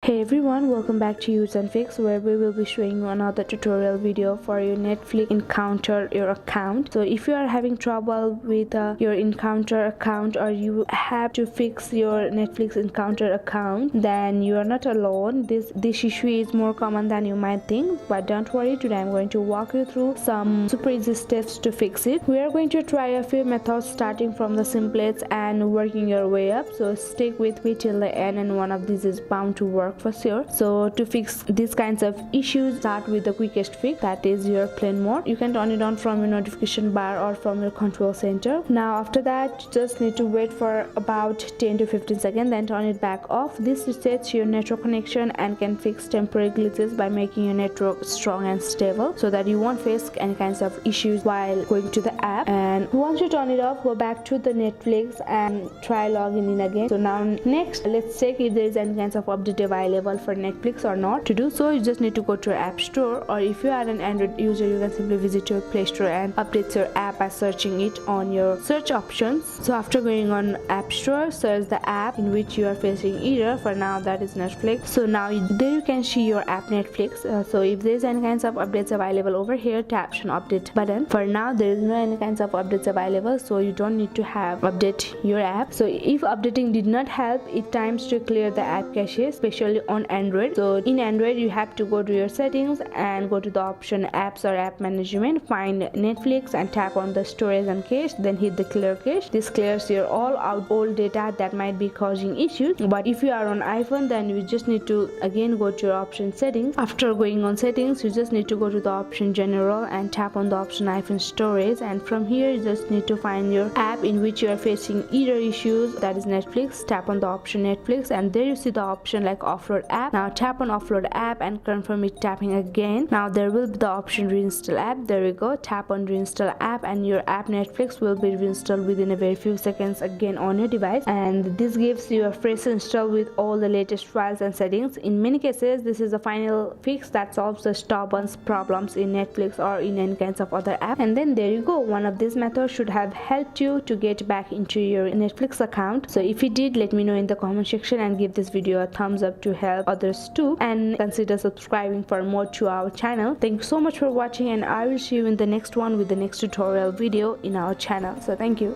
Hey everyone, welcome back to Use and Fix, where we will be showing you another tutorial video for your Netflix Encounter your account. So if you are having trouble with your Encounter account, or you have to fix your Netflix Encounter account, then you are not alone. This issue is more common than you might think, but don't worry. Today I'm going to walk you through some super easy steps to fix it. We are going to try a few methods, starting from the simplest and working your way up. So stick with me till the end, and one of these is bound to work for sure. So to fix these kinds of issues, start with the quickest fix, that is your plane mode. You can turn it on from your notification bar or from your control center. Now after that, you just need to wait for about 10 to 15 seconds, then turn it back off. This resets your network connection and can fix temporary glitches by making your network strong and stable, so that you won't face any kinds of issues while going to the app. And once you turn it off, go back to the Netflix and try logging in again. So now next, let's check if there is any kinds of update available for Netflix or not. To do so, you just need to go to your app store, or if you are an Android user, you can simply visit your Play Store and update your app by searching it on your search options. So after going on App Store, search the app in which you are facing error. For now, that is Netflix. So now there you can see your app Netflix. So if there is any kinds of updates available over here, tap on update button. For now, there is no any kinds of updates available, so you don't need to have update your app. So if updating did not help, it times to clear the app cache, especially on Android. So in Android, you have to go to your settings and go to the option apps or app management, find Netflix and tap on the storage and cache, then hit the clear cache. This clears your all old data that might be causing issues. But if you are on iPhone, then you just need to again go to your option settings. After going on settings, you just need to go to the option general and tap on the option iPhone storage, and from here you just need to find your app in which you are facing error issues, that is Netflix. Tap on the option Netflix, and there you see the option like offload app. Now tap on offload app and confirm it, tapping again. Now there will be the option reinstall app. There we go. Tap on reinstall app, and your app Netflix will be reinstalled within a very few seconds again on your device, and this gives you a fresh install with all the latest files and settings. In many cases, this is a final fix that solves the stubborn problems in Netflix or in any kinds of other app. And then there you go. One of these methods should have helped you to get back into your Netflix account. So if it did, let me know in the comment section, and give this video a thumbs up to help others too, and consider subscribing for more to our channel. Thank you so much for watching, and I will see you in the next one with the next tutorial video in our channel. So thank you.